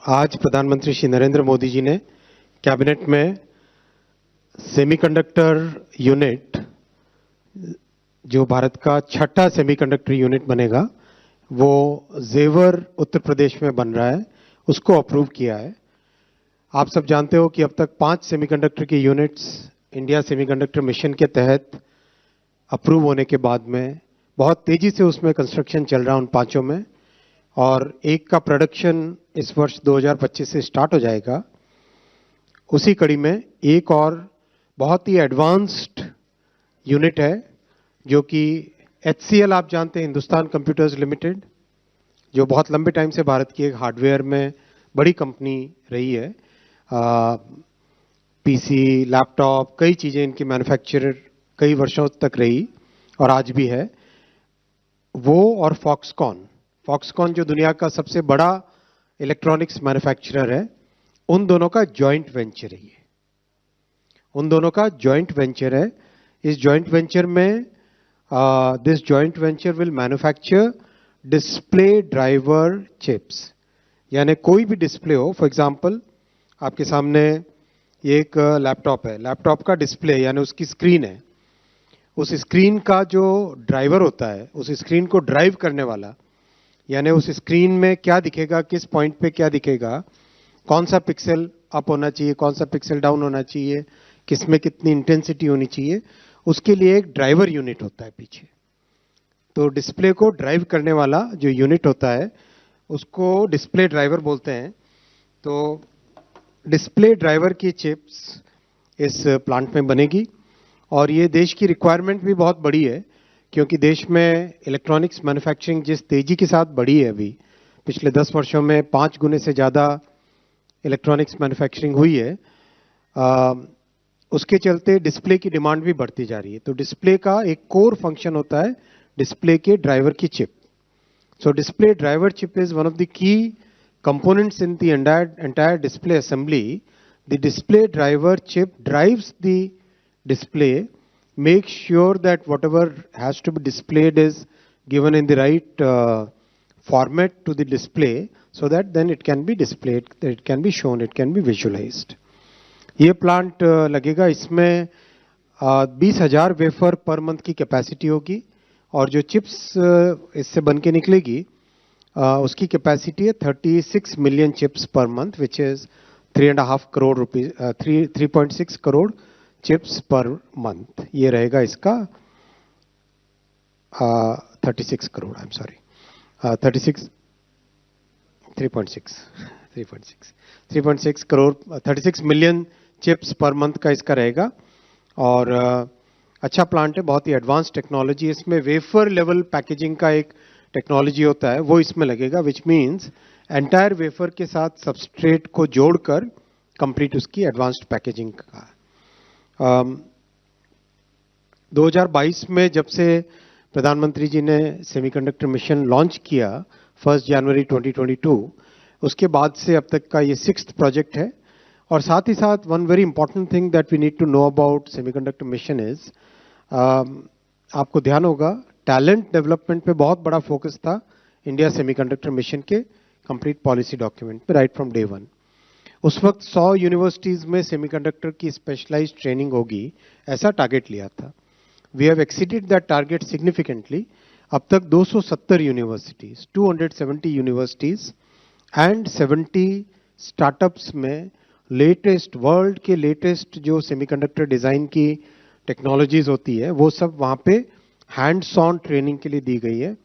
आज प्रधानमंत्री श्री नरेंद्र मोदी जी ने कैबिनेट में सेमीकंडक्टर यूनिट, जो भारत का छठा सेमीकंडक्टर यूनिट बनेगा, वो जेवर उत्तर प्रदेश में बन रहा है, उसको अप्रूव किया है। आप सब जानते हो कि अब तक 5 सेमीकंडक्टर की यूनिट्स इंडिया सेमीकंडक्टर मिशन के तहत अप्रूव होने के बाद में बहुत तेजी से उसमें कंस्ट्रक्शन चल रहा है उन पांचों में, और एक का प्रोडक्शन इस वर्ष 2025 से स्टार्ट हो जाएगा। उसी कड़ी में एक और बहुत ही एडवांस्ड यूनिट है जो कि HCL, आप जानते हैं, हिंदुस्तान कंप्यूटर्स लिमिटेड, जो बहुत लंबे टाइम से भारत की एक हार्डवेयर में बड़ी कंपनी रही है। पीसी, लैपटॉप, कई चीज़ें इनकी मैन्युफैक्चरर कई वर्षों तक रही और आज भी है। वो और फॉक्सकॉन जो दुनिया का सबसे बड़ा इलेक्ट्रॉनिक्स मैन्युफैक्चरर है, उन दोनों का जॉइंट वेंचर है ये। उन दोनों का जॉइंट वेंचर है। इस जॉइंट वेंचर में this joint venture will manufacture display driver chips, यानी कोई भी डिस्प्ले हो। फॉर एग्जांपल, आपके सामने ये एक लैपटॉप है, लैपटॉप का डिस्प्ले यानी उसकी स्क्रीन है। उस स्क्रीन का जो ड्राइवर होता है, उस स्क्रीन को ड्राइव करने वाला, यानी उस स्क्रीन में क्या दिखेगा, किस पॉइंट पे क्या दिखेगा, कौन सा पिक्सल अप होना चाहिए, कौन सा पिक्सल डाउन होना चाहिए, किस में कितनी इंटेंसिटी होनी चाहिए, उसके लिए एक ड्राइवर यूनिट होता है पीछे। तो डिस्प्ले को ड्राइव करने वाला जो यूनिट होता है उसको डिस्प्ले ड्राइवर बोलते हैं। तो डिस्प्ले ड्राइवर की चिप्स इस प्लांट में बनेगी, और ये देश की रिक्वायरमेंट भी बहुत बड़ी है, क्योंकि देश में इलेक्ट्रॉनिक्स मैन्युफैक्चरिंग जिस तेजी के साथ बढ़ी है, अभी पिछले 10 वर्षों में 5 गुने से ज़्यादा इलेक्ट्रॉनिक्स मैन्युफैक्चरिंग हुई है, उसके चलते डिस्प्ले की डिमांड भी बढ़ती जा रही है। तो डिस्प्ले का एक कोर फंक्शन होता है डिस्प्ले के ड्राइवर की chip. So display driver chip is one of the key components in the entire display assembly. The display driver chip drives the display, makes sure that whatever has to be displayed is given in the right format to the display, so that then it can be displayed, it can be shown, it can be visualized. ये plant लगेगा, इसमें 20,000 wafer per month की capacity होगी, और जो chips इससे बन के निकलेगी उसकी कैपेसिटी है 36 million chips per month, which is 3.5 crore rupees, 3.6 crore chips per month. ये रहेगा इसका 36 crore, I am sorry, 3.6 crore, 36 million chips per month का इसका रहेगा। और अच्छा प्लांट है, बहुत ही एडवांस टेक्नोलॉजी। इसमें वेफर लेवल पैकेजिंग का एक टेक्नोलॉजी होता है, वो इसमें लगेगा, विच मीन्स एंटायर वेफर के साथ सबस्ट्रेट को जोड़कर कंप्लीट उसकी एडवांस्ड पैकेजिंग का। 2022 में जब से प्रधानमंत्री जी ने सेमीकंडक्टर मिशन लॉन्च किया 1 जनवरी 2022, उसके बाद से अब तक का ये 6th प्रोजेक्ट है। और साथ ही साथ one very important thing that we need to know about semiconductor mission is, आपको ध्यान होगा टैलेंट डेवलपमेंट पे बहुत बड़ा फोकस था इंडिया सेमीकंडक्टर मिशन के कंप्लीट पॉलिसी डॉक्यूमेंट पे, राइट फ्रॉम डे वन। उस वक्त 100 यूनिवर्सिटीज में सेमीकंडक्टर की स्पेशलाइज्ड ट्रेनिंग होगी, ऐसा टारगेट लिया था। We have exceeded that target significantly. अब तक 270 यूनिवर्सिटीज, 270 यूनिवर्सिटीज एंड 70 स्टार्टअप्स में लेटेस्ट, वर्ल्ड के लेटेस्ट जो सेमीकंडक्टर डिज़ाइन की टेक्नोलॉजीज होती है, वो सब वहाँ पे हैंड्स ऑन ट्रेनिंग के लिए दी गई है।